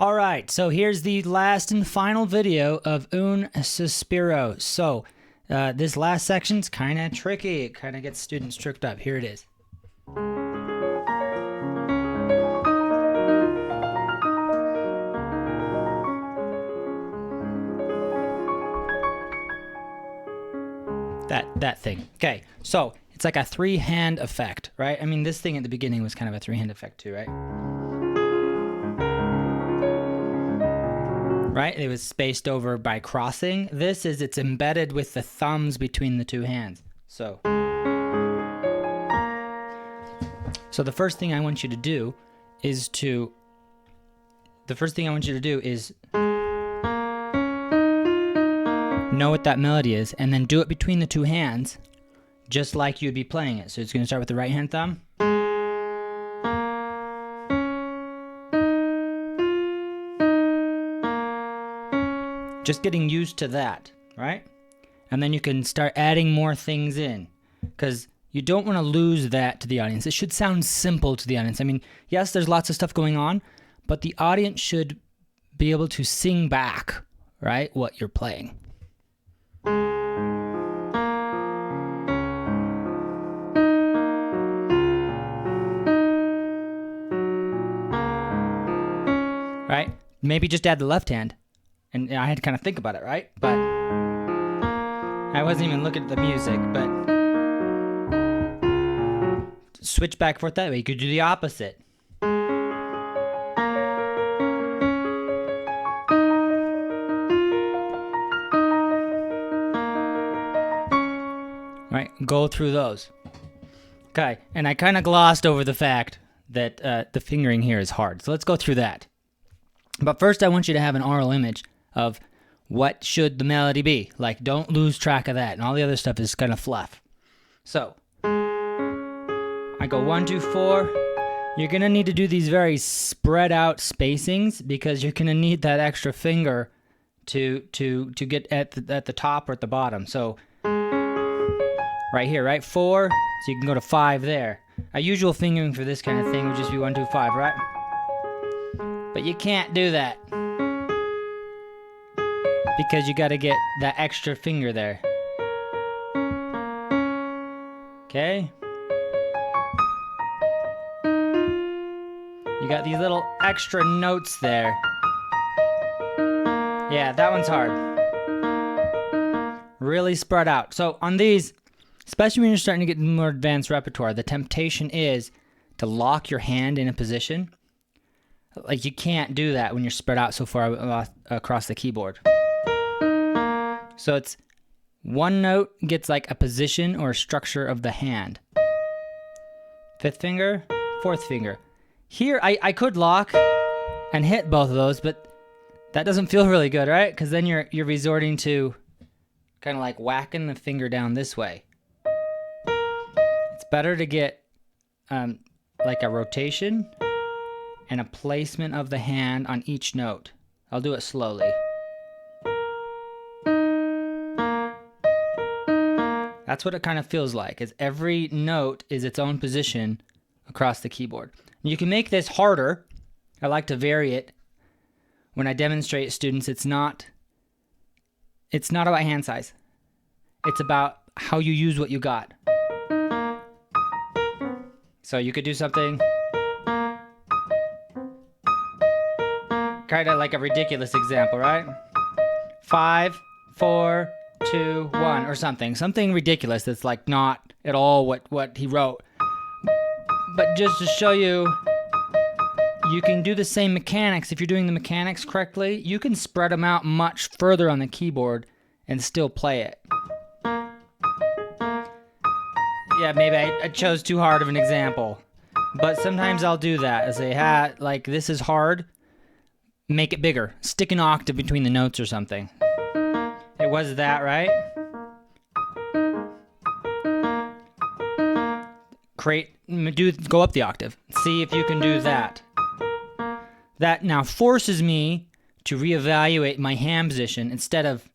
All right, so here's the last and final video of Un Sospiro. So this last section's kind of tricky. It kind of gets students tricked up. Here it is. That thing. Okay, so it's like a three-hand effect, right? I mean, this thing at the beginning was kind of a three-hand effect too, right? Right? It was spaced over by crossing. This is, it's embedded with the thumbs between the two hands. So the first thing I want you to do is know what that melody is, and then do it between the two hands, just like you'd be playing it. So it's going to start with the right hand thumb. Just getting used to that, right? And then you can start adding more things in, because you don't want to lose that to the audience. It should sound simple to the audience. I mean, yes, there's lots of stuff going on, but the audience should be able to sing back, right, what you're playing. Right? Maybe just add the left hand. And I had to kind of think about it, right? But I wasn't even looking at the music, but switch back and forth that way. You could do the opposite. Right? Go through those. Okay, and I kind of glossed over the fact that the fingering here is hard. So let's go through that. But first I want you to have an aural image of what should the melody be. Like, don't lose track of that, and all the other stuff is kind of fluff. So I go 1, 2, 4. You're gonna need to do these very spread out spacings, because you're gonna need that extra finger to get at the top or at the bottom. So right here, right? 4, so you can go to 5 there. A usual fingering for this kind of thing would just be 1, 2, 5, right? But you can't do that, because you got to get that extra finger there. Okay? You got these little extra notes there. Yeah, that one's hard. Really spread out. So on these, especially when you're starting to get more advanced repertoire, the temptation is to lock your hand in a position. Like, you can't do that when you're spread out so far across the keyboard. So it's one note gets like a position or a structure of the hand. 5th finger, 4th finger. Here, I could lock and hit both of those, but that doesn't feel really good, right? Because then you're resorting to kind of like whacking the finger down this way. It's better to get like a rotation and a placement of the hand on each note. I'll do it slowly. That's what it kind of feels like, is every note is its own position across the keyboard. And you can make this harder. I like to vary it. When I demonstrate to students, it's not about hand size. It's about how you use what you got. So you could do something kind of like a ridiculous example, right? 5, 4, 2, 1, or something ridiculous that's like not at all what he wrote. But just to show you, you can do the same mechanics. If you're doing the mechanics correctly, you can spread them out much further on the keyboard and still play it. Yeah, maybe I chose too hard of an example, but sometimes I'll do that. I say, like, this is hard. Make it bigger. Stick an octave between the notes or something. It was that, right? Go up the octave. See if you can do that. That now forces me to reevaluate my hand position instead of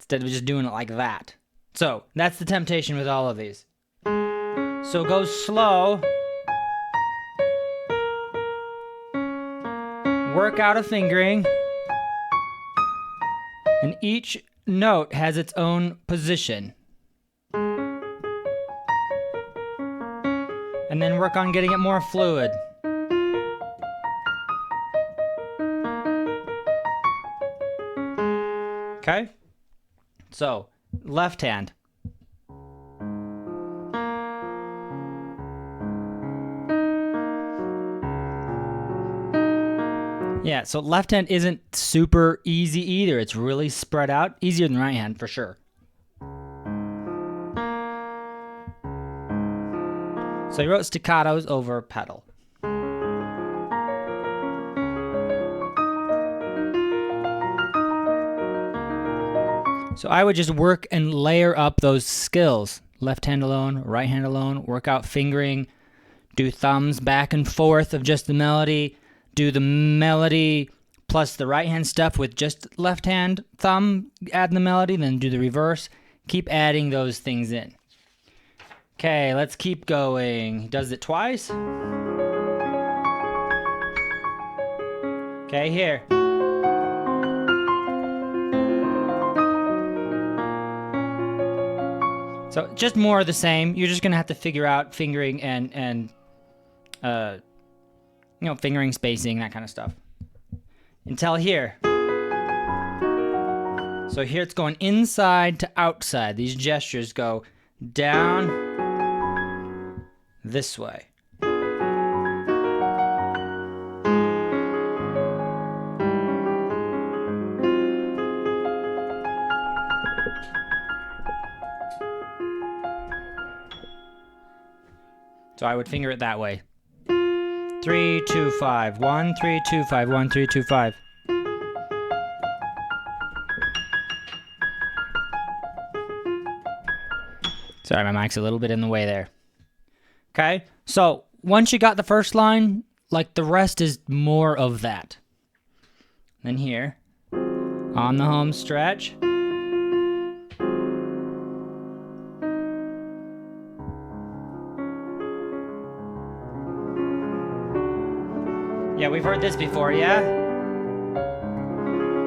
just doing it like that. So that's the temptation with all of these. So go slow. work out a fingering, and each note has its own position. And then work on getting it more fluid. Okay? So, left hand. Yeah, so left hand isn't super easy either. It's really spread out. Easier than right hand, for sure. So you wrote staccatos over pedal. So I would just work and layer up those skills. Left hand alone, right hand alone, work out fingering, do thumbs back and forth of just the melody, do the melody plus the right hand stuff with just left hand thumb, add the melody, then do the reverse. Keep adding those things in. Okay, let's keep going. He does it twice. Okay, here. So just more of the same. You're just gonna have to figure out fingering and fingering, spacing, that kind of stuff. Until here. So here it's going inside to outside. These gestures go down this way. So I would finger it that way. 3, 2, 5. 1, 3, 2, 5. 1, 3, 2, 5. Sorry, my mic's a little bit in the way there. Okay, so once you got the first line, like the rest is more of that. Then here, on the home stretch. Yeah, we've heard this before, yeah?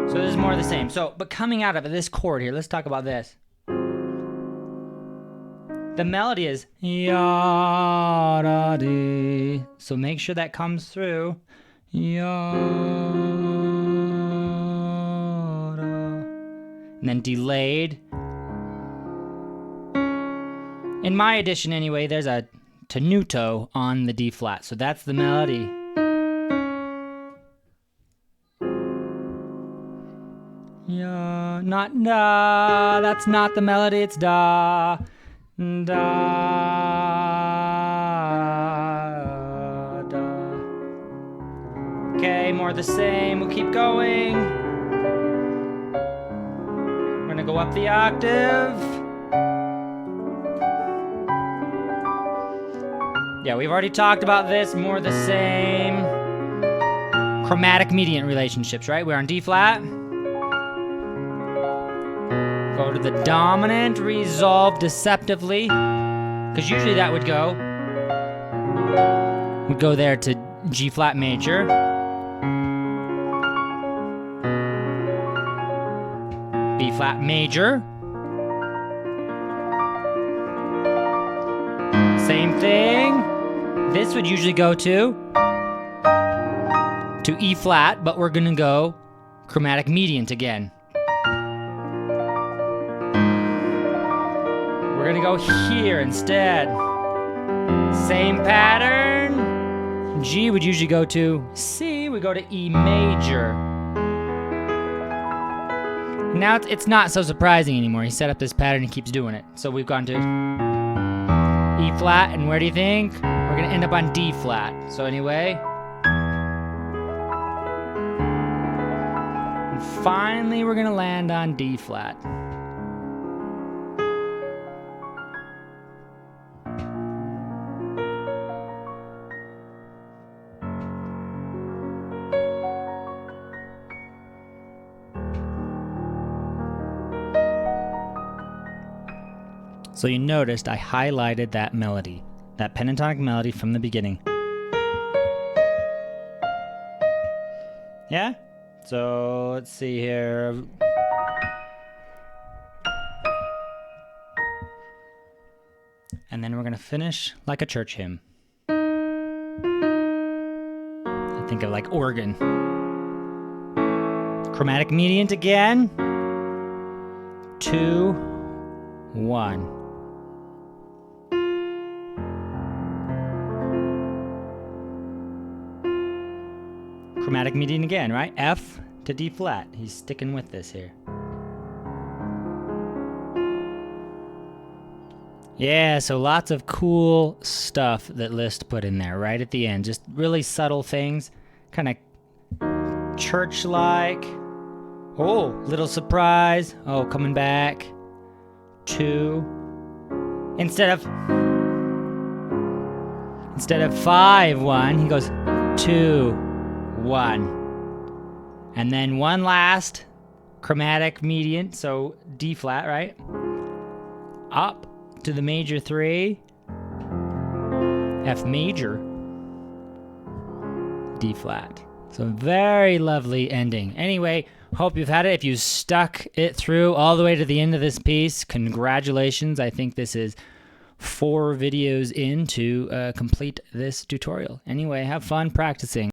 So this is more of the same. So, but coming out of this chord here, let's talk about this. The melody is ya-da-dee. So make sure that comes through. Ya-da. And then delayed. In my edition anyway, there's a tenuto on the D flat. So that's the melody. Yeah, not da. That's not the melody, it's da. Da, da. Okay, more the same. We'll keep going. We're gonna go up the octave. Yeah, we've already talked about this. More the same. Chromatic mediant relationships, right? We're on D flat. Go to the dominant, resolve deceptively, because usually that would go there to G flat major, B flat major, same thing. This would usually go to E flat, but we're gonna go chromatic mediant again. We're gonna go here instead. Same pattern. G would usually go to C, we go to E major. Now it's not so surprising anymore. He set up this pattern and keeps doing it. So we've gone to E flat, and where do you think? We're gonna end up on D flat. So anyway. And finally we're gonna land on D flat. So you noticed I highlighted that melody, that pentatonic melody from the beginning. Yeah? So let's see here. And then we're going to finish like a church hymn. I think of like organ. Chromatic mediant again. 2, 1. Chromatic median again, right? F to D flat. He's sticking with this here. Yeah, so lots of cool stuff that Liszt put in there right at the end. Just really subtle things. Kind of church-like. Oh, little surprise. Oh, coming back. 2. Instead of 5-1, he goes 2-1. And then one last chromatic mediant, so D flat, right? Up to the major 3, F major, D flat. So very lovely ending. Anyway, hope you've had it. If you stuck it through all the way to the end of this piece, congratulations. I think this is 4 videos in to complete this tutorial. Anyway, have fun practicing.